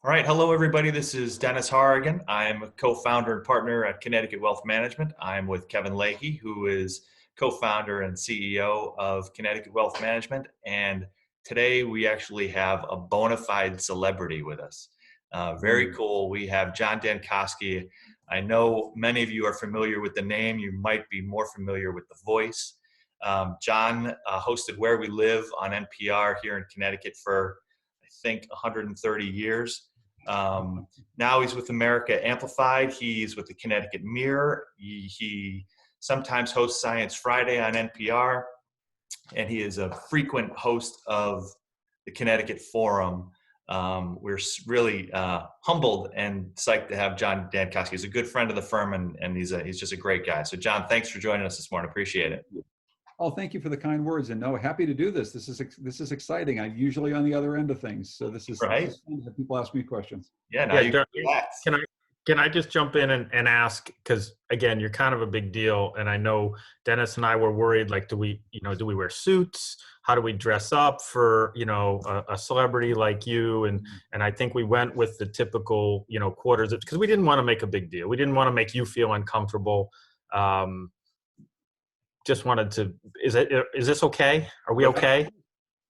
All right. Hello, everybody. This is Dennis Harrigan. I'm a co-founder and partner at Connecticut Wealth Management. I'm with Kevin Leahy, who is co-founder and CEO of Connecticut Wealth Management. And today we actually have a bona fide celebrity with us. Very cool. We have John Dankosky. I know many of you are familiar with the name. You might be more familiar with the voice. John hosted Where We Live on NPR here in Connecticut for, I think, 130 years. Now he's with America Amplified. He's with the Connecticut Mirror. He sometimes hosts Science Friday on NPR, and he is a frequent host of the Connecticut Forum. We're really humbled and psyched to have John Dankosky. He's a good friend of the firm, and he's just a great guy. So, John, thanks for joining us this morning. Appreciate it. Oh, thank you for the kind words. And no, happy to do this. This is exciting. I'm usually on the other end of things, so this is Right. This is fun to have people ask me questions. Yeah. Now you can relax. Can I just jump in and ask, because again, you're kind of a big deal, and I know Dennis and I were worried, like, do we wear suits? How do we dress up for, a celebrity like you? And I think we went with the typical, quarters, because we didn't want to make a big deal. We didn't want to make you feel uncomfortable. Just wanted to, is this okay? Are we okay?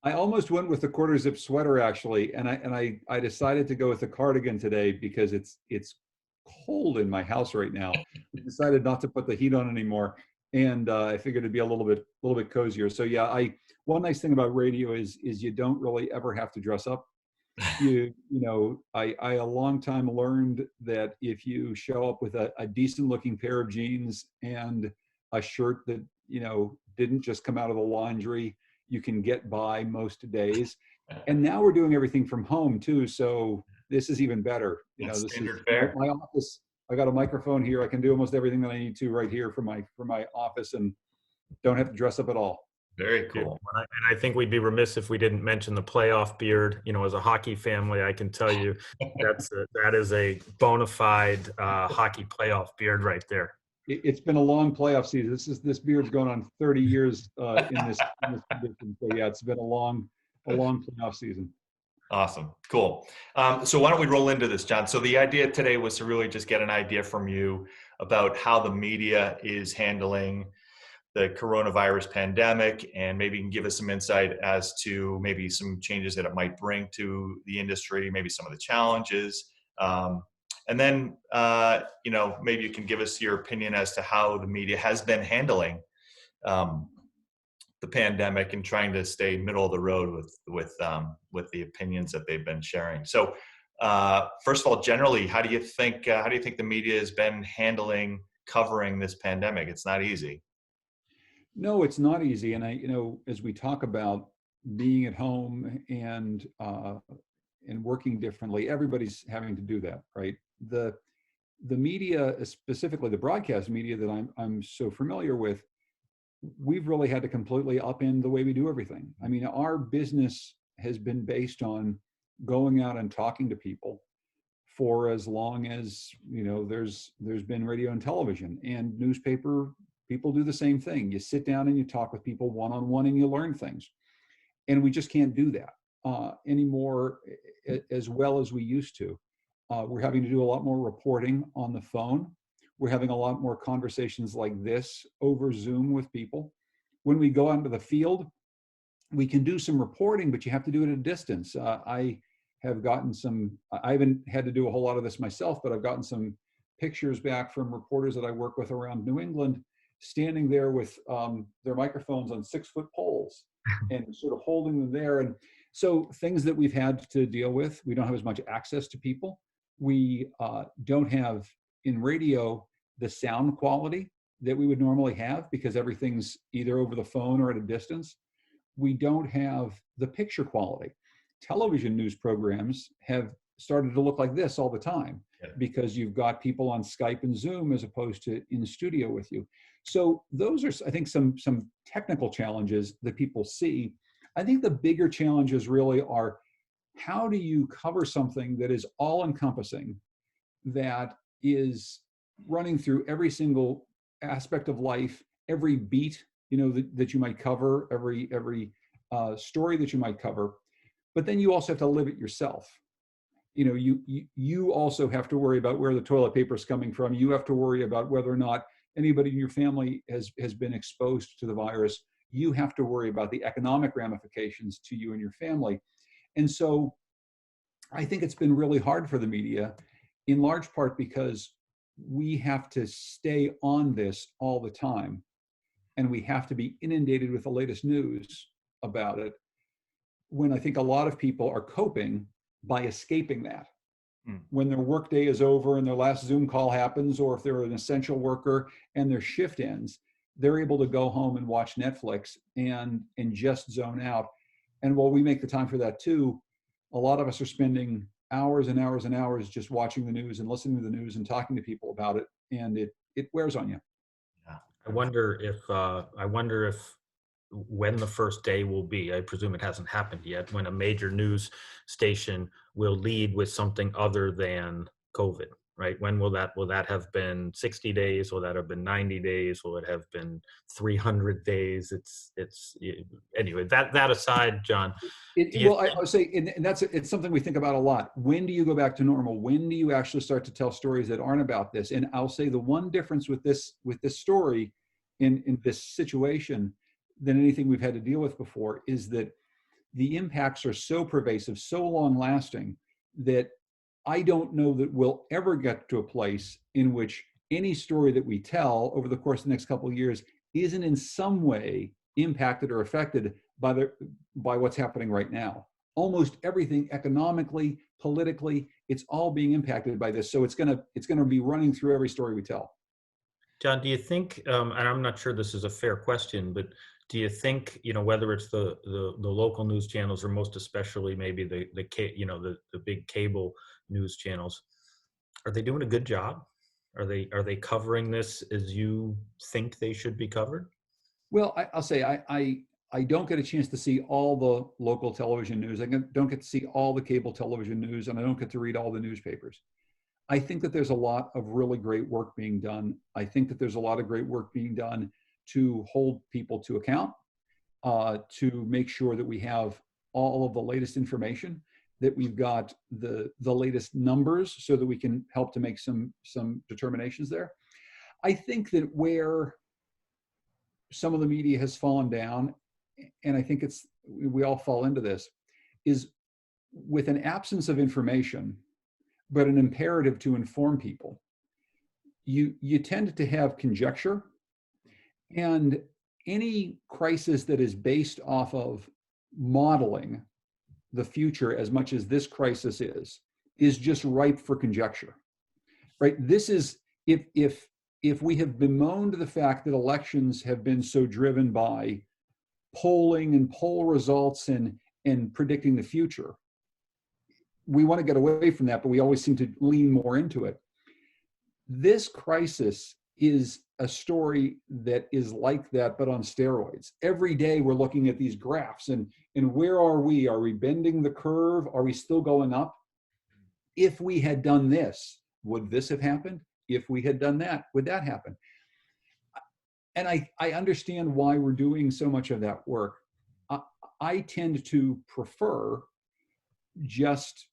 I almost went with the quarter zip sweater, actually, and I decided to go with the cardigan today because it's cold in my house right now. I decided not to put the heat on anymore, and I figured it'd be a little bit cozier. So yeah, one nice thing about radio is you don't really ever have to dress up. I a long time learned that if you show up with a decent looking pair of jeans and a shirt that didn't just come out of the laundry, you can get by most days. And now we're doing everything from home too, so this is even better. This is my office. I got a microphone here. I can do almost everything that I need to right here from my office, and don't have to dress up at all. Very cool. And I think we'd be remiss if we didn't mention the playoff beard. As a hockey family, I can tell you that is a bona fide hockey playoff beard right there. It's been a long playoff season. This beard's going on 30 years in this condition. So yeah, it's been a long playoff season. Awesome. Cool. So why don't we roll into this, John? So the idea today was to really just get an idea from you about how the media is handling the coronavirus pandemic, and maybe you can give us some insight as to maybe some changes that it might bring to the industry, maybe some of the challenges. And then, maybe you can give us your opinion as to how the media has been handling the pandemic and trying to stay middle of the road with the opinions that they've been sharing. So, first of all, generally, how do you think the media has been covering this pandemic? It's not easy. No, it's not easy. And as we talk about being at home and working differently, everybody's having to do that, right? The media, specifically the broadcast media that I'm so familiar with, we've really had to completely upend the way we do everything. I mean, our business has been based on going out and talking to people for as long as there's been radio and television and newspaper. People do the same thing. You sit down and you talk with people one-on-one and you learn things. And we just can't do that anymore as well as we used to. We're having to do a lot more reporting on the phone. We're having a lot more conversations like this over Zoom with people. When we go out into the field, we can do some reporting, but you have to do it at a distance. I haven't had to do a whole lot of this myself, but I've gotten some pictures back from reporters that I work with around New England, standing there with their microphones on 6-foot poles and sort of holding them there. And so things that we've had to deal with, we don't have as much access to people. We don't have in radio the sound quality that we would normally have because everything's either over the phone or at a distance. We don't have the picture quality. Television news programs have started to look like this all the time because you've got people on Skype and Zoom as opposed to in the studio with you. So those are, I think, some technical challenges that people see. I think the bigger challenges really are, how do you cover something that is all encompassing, that is running through every single aspect of life, every beat, that you might cover, every story that you might cover, but then you also have to live it yourself. you also have to worry about where the toilet paper is coming from. You have to worry about whether or not anybody in your family has been exposed to the virus. You have to worry about the economic ramifications to you and your family. And so I think it's been really hard for the media, in large part because we have to stay on this all the time, and we have to be inundated with the latest news about it, when I think a lot of people are coping by escaping that. When their workday is over and their last Zoom call happens, or if they're an essential worker and their shift ends, they're able to go home and watch Netflix and just zone out. And while we make the time for that too, a lot of us are spending hours and hours and hours just watching the news and listening to the news and talking to people about it, and it wears on you. Yeah. I wonder if when the first day will be, I presume it hasn't happened yet, when a major news station will lead with something other than COVID, right? When will that have been 60 days? Will that have been 90 days? Will it have been 300 days? Anyway, that aside, John. Well, I would say, and it's something we think about a lot. When do you go back to normal? When do you actually start to tell stories that aren't about this? And I'll say the one difference with this story in this situation than anything we've had to deal with before is that the impacts are so pervasive, so long lasting, that I don't know that we'll ever get to a place in which any story that we tell over the course of the next couple of years isn't in some way impacted or affected by what's happening right now. Almost everything economically, politically, it's all being impacted by this. So it's gonna be running through every story we tell. John, do you think, and I'm not sure this is a fair question, but do you think, whether it's the local news channels or most especially maybe the big cable news channels, are they doing a good job? Are they covering this as you think they should be covered? Well, I'll say I don't get a chance to see all the local television news. I don't get to see all the cable television news, and I don't get to read all the newspapers. I think that there's a lot of really great work being done. I think that there's a lot of great work being done to hold people to account, to make sure that we have all of the latest information, that we've got the latest numbers so that we can help to make some determinations there. I think that where some of the media has fallen down, and I think we all fall into this, is with an absence of information, but an imperative to inform people. You tend to have conjecture, and any crisis that is based off of modeling the future as much as this crisis is just ripe for conjecture, right? This is, if we have bemoaned the fact that elections have been so driven by polling and poll results and predicting the future, we want to get away from that, but we always seem to lean more into it. This crisis is a story that is like that, but on steroids. Every day we're looking at these graphs and where are we? Are we bending the curve? Are we still going up? If we had done this, would this have happened? If we had done that, would that happen? And I understand why we're doing so much of that work. I tend to prefer just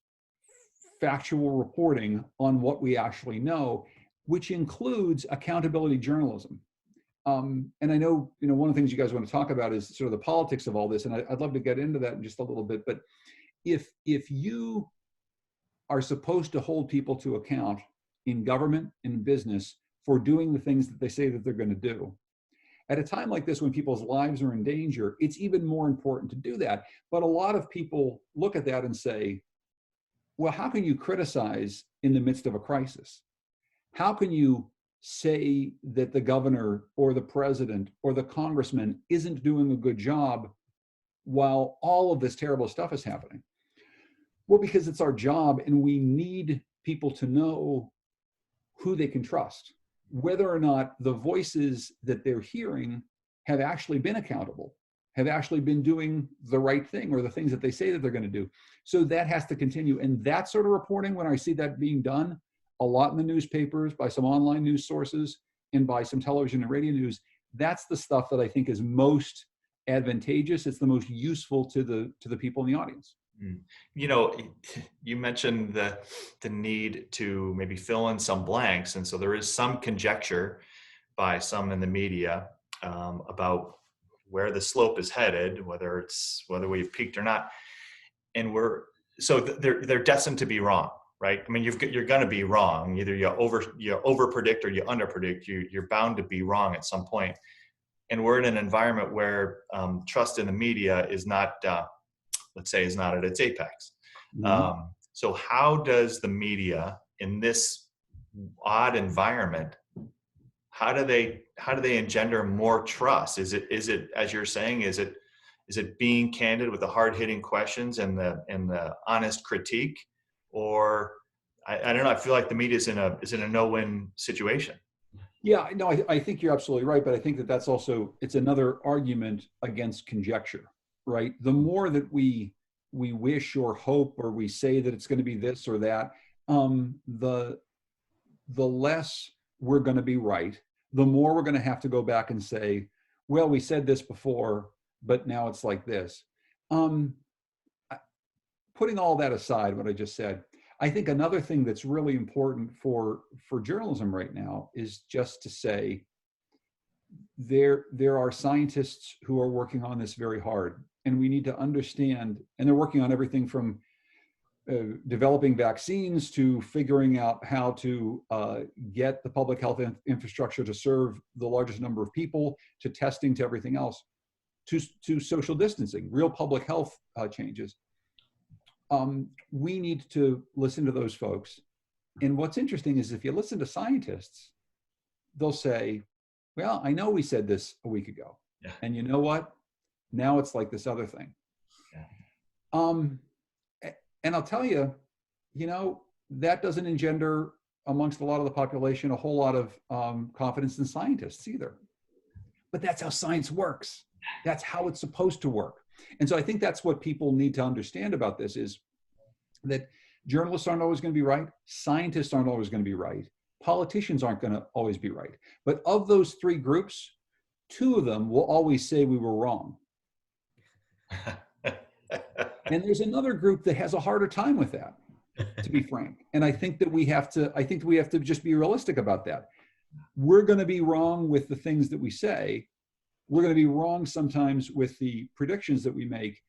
factual reporting on what we actually know, which includes accountability journalism. And I know, one of the things you guys want to talk about is sort of the politics of all this, and I'd love to get into that in just a little bit. But if you are supposed to hold people to account in government and business for doing the things that they say that they're going to do, at a time like this when people's lives are in danger, it's even more important to do that. But a lot of people look at that and say, well, how can you criticize in the midst of a crisis? How can you say that the governor or the president or the congressman isn't doing a good job while all of this terrible stuff is happening? Well, because it's our job, and we need people to know who they can trust, whether or not the voices that they're hearing have actually been accountable, have actually been doing the right thing or the things that they say that they're going to do. So that has to continue. And that sort of reporting, when I see that being done a lot in the newspapers, by some online news sources, and by some television and radio news, that's the stuff that I think is most advantageous. It's the most useful to the people in the audience. Mm. You know, you mentioned the need to maybe fill in some blanks, and so there is some conjecture by some in the media about where the slope is headed, whether we've peaked or not, and they're destined to be wrong, right? I mean, you're going to be wrong. Either you over predict or you under predict. You're bound to be wrong at some point. And we're in an environment where trust in the media is not, let's say, is not at its apex. Mhm. So how does the media in this odd environment, how do they engender more trust? Is it as you're saying, is it being candid with the hard-hitting questions and the honest critique? Or I don't know, I feel like the media is in a no-win situation. Yeah, no, I think you're absolutely right, but I think that it's another argument against conjecture, right? The more that we wish or hope or we say that it's going to be this or that, the less we're going to be right, the more we're going to have to go back and say, well, we said this before, but now it's like this. Um, Putting all that aside, what I just said, I think another thing that's really important for journalism right now is just to say there are scientists who are working on this very hard, and we need to understand, and they're working on everything from developing vaccines to figuring out how to get the public health infrastructure to serve the largest number of people, to testing, to everything else, to social distancing, real public health changes. We need to listen to those folks. And what's interesting is if you listen to scientists, they'll say, well, I know we said this a week ago. Yeah. And you know what? Now it's like this other thing. Yeah. And I'll tell you, that doesn't engender amongst a lot of the population a whole lot of confidence in scientists either. But that's how science works. That's how it's supposed to work. And so I think that's what people need to understand about this is that journalists aren't always going to be right. Scientists aren't always going to be right. Politicians aren't going to always be right. But of those three groups, two of them will always say we were wrong. And there's another group that has a harder time with that, to be frank. And I think that we have to just be realistic about that. We're going to be wrong with the things that we say. We're going to be wrong sometimes with the predictions that we make,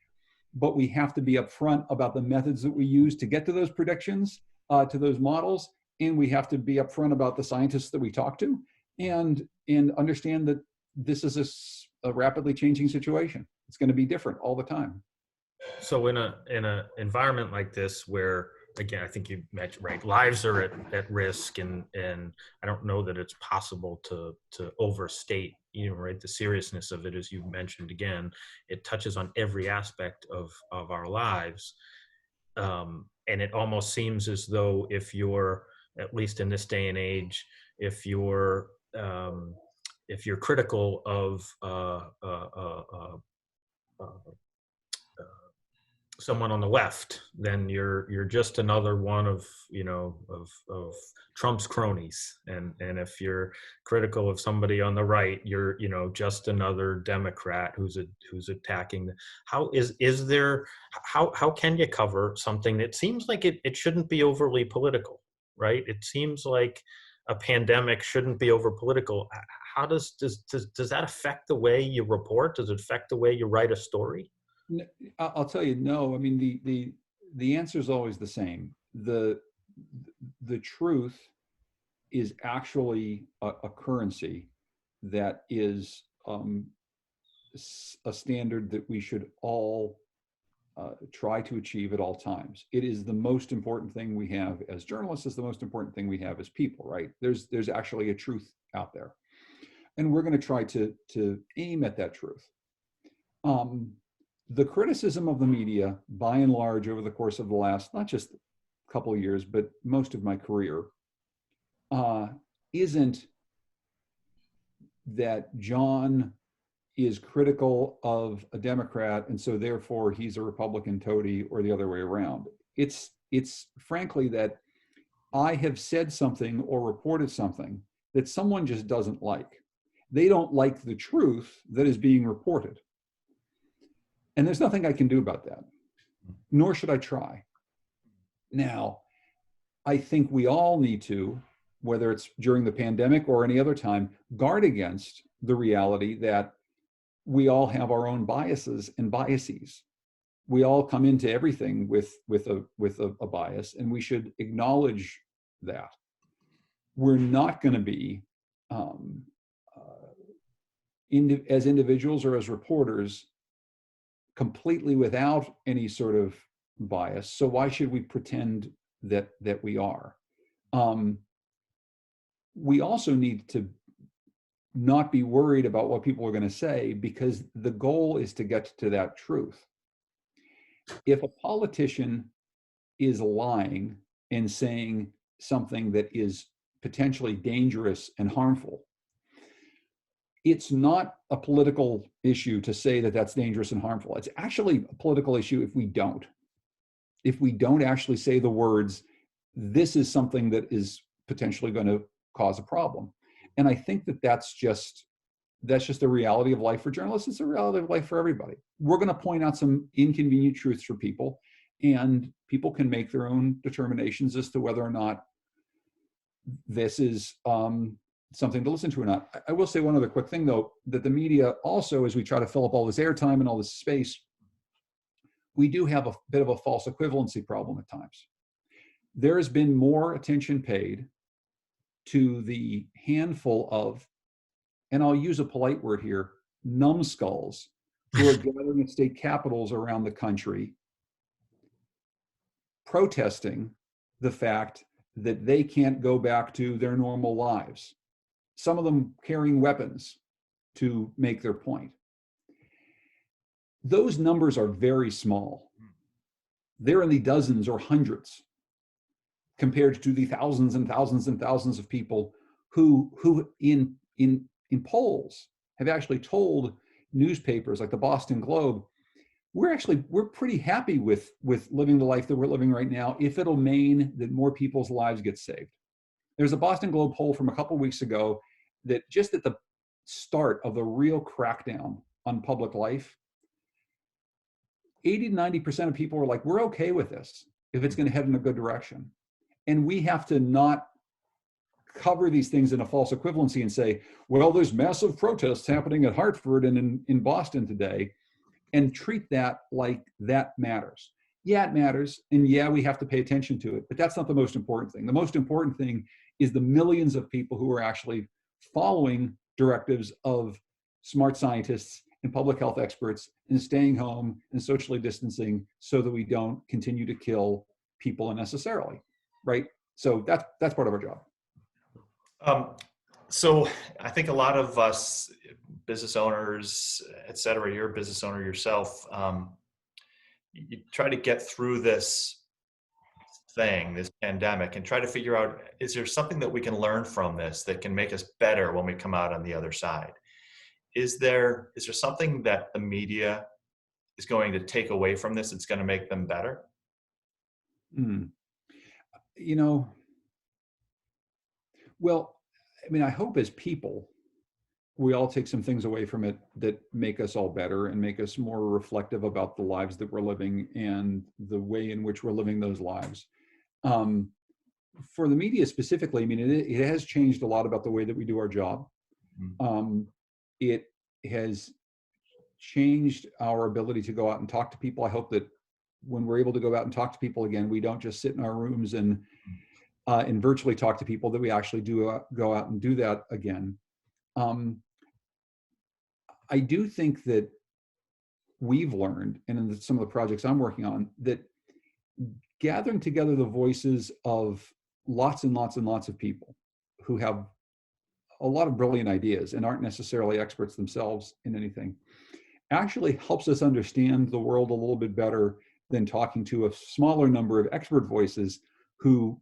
but we have to be upfront about the methods that we use to get to those predictions, to those models. And we have to be upfront about the scientists that we talk to and understand that this is a rapidly changing situation. It's going to be different all the time. So in a environment like this, where again, I think you mentioned, right, lives are at risk, and I don't know that it's possible to overstate, right, the seriousness of it. As you mentioned, again, it touches on every aspect of our lives, and it almost seems as though if you're, at least in this day and age, if you're critical of someone on the left, then you're just another one of Trump's cronies, and if you're critical of somebody on the right, you're just another Democrat who's attacking. How can you cover something that seems like it shouldn't be overly political, right? It seems like a pandemic shouldn't be over political. How does that affect the way you report? Does it affect the way you write a story? I'll tell you, no. I mean, the answer is always the same. The truth is actually a currency that is a standard that we should all try to achieve at all times. It is the most important thing we have as journalists. It's the most important thing we have as people, right? There's actually a truth out there, and we're going to try to aim at that truth. The criticism of the media, by and large, over the course of the last, not just a couple of years, but most of my career, isn't that John is critical of a Democrat, and so therefore he's a Republican toady, or the other way around. It's frankly that I have said something or reported something that someone just doesn't like. They don't like the truth that is being reported. And there's nothing I can do about that. nor should I try. Now, I think we all need to, whether it's during the pandemic or any other time, guard against the reality that we all have our own biases and biases. We all come into everything with a bias, and we should acknowledge that. We're not going to be, as individuals or as reporters, completely without any sort of bias. So why should we pretend that we are? We also need to not be worried about what people are going to say, because the goal is to get to that truth. If a politician is lying and saying something that is potentially dangerous and harmful, it's not a political issue to say that that's dangerous and harmful. It's actually a political issue if we don't. If we don't actually say the words, this is something that is potentially going to cause a problem. And I think that that's just the reality of life for journalists. It's a reality of life for everybody. We're going to point out some inconvenient truths for people, and people can make their own determinations as to whether or not this is something to listen to or not. I will say one other quick thing, though, that the media also, as we try to fill up all this airtime and all this space, we do have a bit of a false equivalency problem at times. There has been more attention paid to the handful of, and I'll use a polite word here, numbskulls who are gathering at state capitals around the country, protesting the fact that they can't go back to their normal lives. Some of them carrying weapons to make their point. Those numbers are very small. They're in the dozens or hundreds compared to the thousands and thousands and thousands of people who in polls have actually told newspapers like the Boston Globe, we're pretty happy with living the life that we're living right now if it'll mean that more people's lives get saved. There's a Boston Globe poll from a couple of weeks ago that just at the start of the real crackdown on public life, 80 to 90% of people are like, we're okay with this if it's going to head in a good direction. And we have to not cover these things in a false equivalency and say, well, there's massive protests happening at Hartford and in Boston today, and treat that like that matters. Yeah, it matters. And yeah, we have to pay attention to it, but that's not the most important thing. The most important thing is the millions of people who are actually following directives of smart scientists and public health experts and staying home and socially distancing so that we don't continue to kill people unnecessarily, right? So that's part of our job. So I think a lot of us business owners, et cetera, you're a business owner yourself, you try to get through this pandemic, and try to figure out, is there something that we can learn from this that can make us better when we come out on the other side? Is there something that the media is going to take away from this that's going to make them better? Well, I mean, I hope as people, we all take some things away from it that make us all better and make us more reflective about the lives that we're living and the way in which we're living those lives. For the media specifically, I mean, it has changed a lot about the way that we do our job. It has changed our ability to go out and talk to people. I hope that when we're able to go out and talk to people again, we don't just sit in our rooms and virtually talk to people, that we actually do go out and do that again. I do think that we've learned, and in some of the projects I'm working on, that gathering together the voices of lots and lots and lots of people who have a lot of brilliant ideas and aren't necessarily experts themselves in anything actually helps us understand the world a little bit better than talking to a smaller number of expert voices who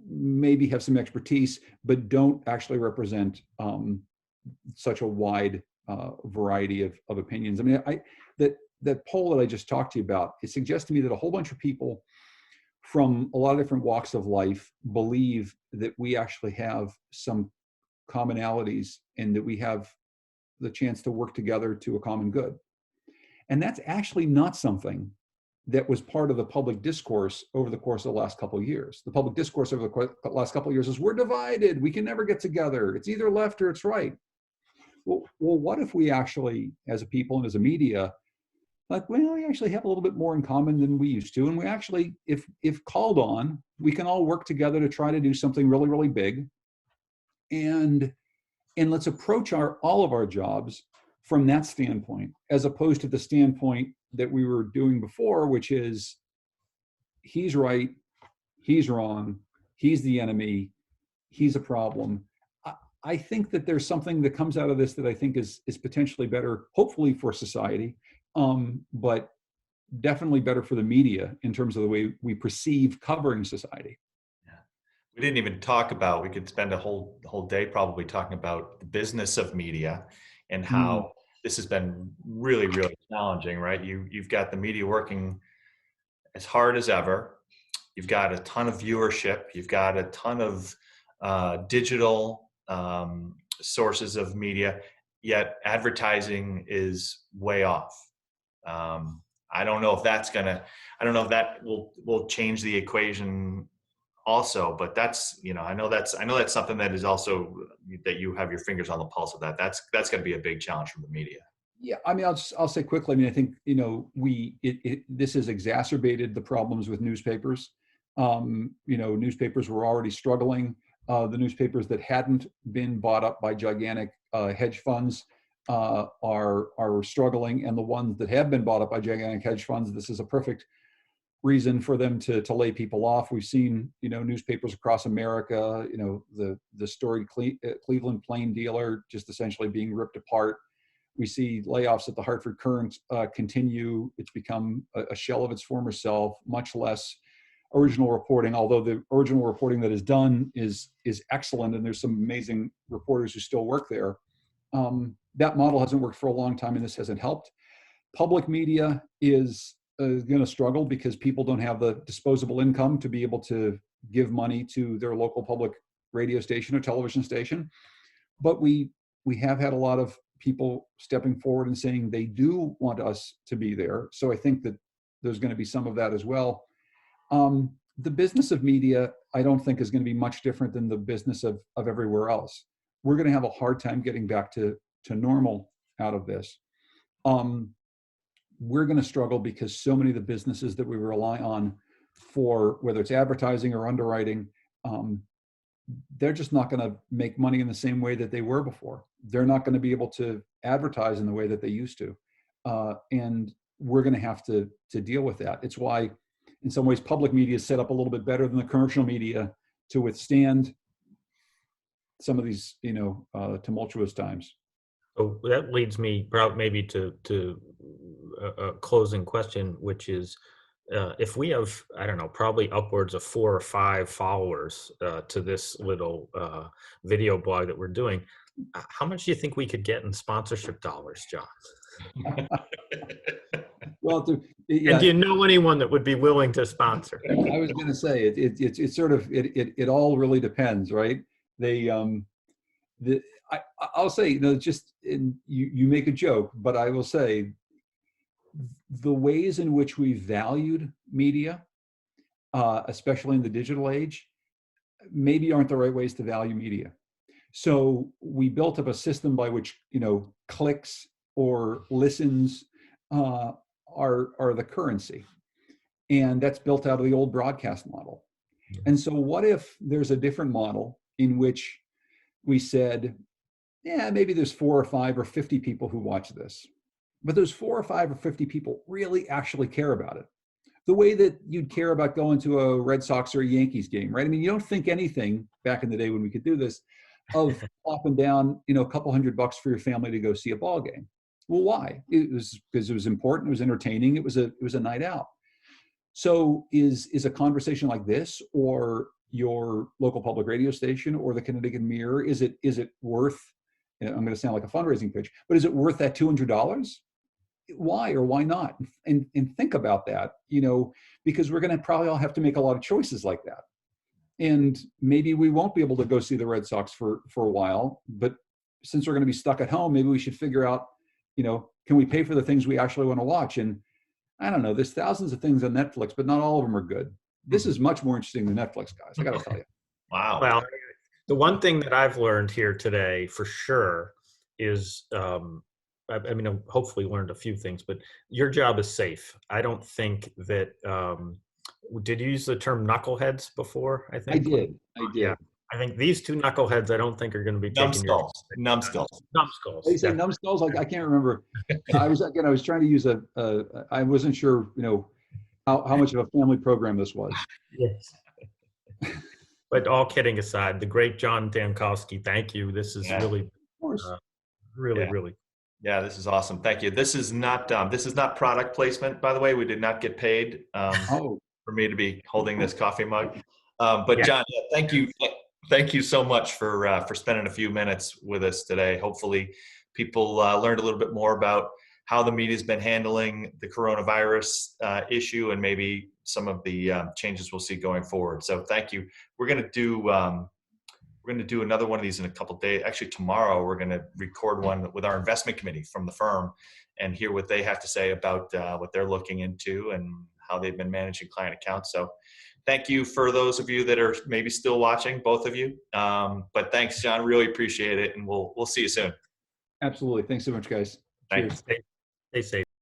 maybe have some expertise but don't actually represent such a wide variety of opinions. I mean, that poll that I just talked to you about, it suggests to me that a whole bunch of people from a lot of different walks of life believe that we actually have some commonalities and that we have the chance to work together to a common good. And that's actually not something that was part of the public discourse over the course of the last couple of years. The public discourse over the last couple of years is, we're divided, we can never get together, it's either left or it's right. Well, what if we actually, as a people and as a media, like, well, we actually have a little bit more in common than we used to, and we actually, if called on, we can all work together to try to do something really, really big, and let's approach all of our jobs from that standpoint, as opposed to the standpoint that we were doing before, which is, he's right, he's wrong, he's the enemy, he's a problem. I think that there's something that comes out of this that I think is potentially better, hopefully for society, but definitely better for the media in terms of the way we perceive covering society. Yeah. We didn't even talk about, we could spend a whole day probably talking about the business of media and how this has been really, really challenging, right? You've got the media working as hard as ever. You've got a ton of viewership. You've got a ton of digital sources of media, yet advertising is way off. I don't know if that will change the equation also, but that's, I know that's something that is also, that you have your fingers on the pulse of that. That's going to be a big challenge from the media. Yeah, I mean, I'll say quickly. I mean, I think this has exacerbated the problems with newspapers. Newspapers were already struggling. The newspapers that hadn't been bought up by gigantic hedge funds are struggling, and the ones that have been bought up by gigantic hedge funds, this is a perfect reason for them to lay people off. We've seen, newspapers across America, the storied Cleveland Plain Dealer just essentially being ripped apart. We see layoffs at the Hartford Courant continue. It's become a shell of its former self, much less original reporting, although the original reporting that is done is excellent, and there's some amazing reporters who still work there. That model hasn't worked for a long time, and this hasn't helped. Public media is going to struggle because people don't have the disposable income to be able to give money to their local public radio station or television station. But we have had a lot of people stepping forward and saying they do want us to be there. So I think that there's going to be some of that as well. The business of media, I don't think, is going to be much different than the business of everywhere else. We're going to have a hard time getting back to normal out of this. We're going to struggle because so many of the businesses that we rely on for, whether it's advertising or underwriting, they're just not going to make money in the same way that they were before. They're not going to be able to advertise in the way that they used to. And we're going to have to deal with that. It's why, in some ways, public media is set up a little bit better than the commercial media to withstand some of these, tumultuous times. So that leads me maybe to a closing question, which is, if we have, I don't know, probably upwards of 4 or 5 followers to this little video blog that we're doing, how much do you think we could get in sponsorship dollars, John? Well, and do you know anyone that would be willing to sponsor? I was going to say it's sort of it all really depends, right? I'll say, you make a joke, but I will say the ways in which we valued media, especially in the digital age, maybe aren't the right ways to value media. So we built up a system by which, clicks or listens are the currency. And that's built out of the old broadcast model. And so what if there's a different model in which we said, yeah, maybe there's 4 or 5 or 50 people who watch this, but those 4 or 5 or 50 people really actually care about it. The way that you'd care about going to a Red Sox or a Yankees game, right? I mean, you don't think anything back in the day when we could do this of plopping down, a couple $100 for your family to go see a ball game. Well, why? It was because it was important, it was entertaining, it was a night out. So is a conversation like this, or your local public radio station, or the Connecticut Mirror, is it worth, I'm going to sound like a fundraising pitch, but is it worth that $200? Why or why not? And think about that, because we're going to probably all have to make a lot of choices like that. And maybe we won't be able to go see the Red Sox for a while, but since we're going to be stuck at home, maybe we should figure out, can we pay for the things we actually want to watch? And I don't know, there's thousands of things on Netflix, but not all of them are good. This is much more interesting than Netflix, guys. I got to tell you. Wow. Well, the one thing that I've learned here today for sure is, I mean, I've hopefully learned a few things, but your job is safe. I don't think that, did you use the term knuckleheads before? I think I did. Yeah. I think these two knuckleheads, I don't think are going to be taking your Numbskulls. numbskulls. They say numbskulls. I can't remember. I was trying to use I wasn't sure, how much of a family program this was. Yes. But all kidding aside, the great John Dankowski, thank you. This is really, really. Yeah, this is awesome. Thank you. This is not product placement, by the way. We did not get paid for me to be holding this coffee mug. But John, thank you. Thank you so much for spending a few minutes with us today. Hopefully people learned a little bit more about how the media's been handling the coronavirus issue and maybe some of the changes we'll see going forward. So thank you. We're going to do another one of these in a couple of days. Actually, tomorrow we're going to record one with our investment committee from the firm and hear what they have to say about what they're looking into and how they've been managing client accounts. So thank you for those of you that are maybe still watching, both of you. But thanks, John. Really appreciate it. And we'll see you soon. Absolutely. Thanks so much, guys. Thanks. Cheers. Stay safe.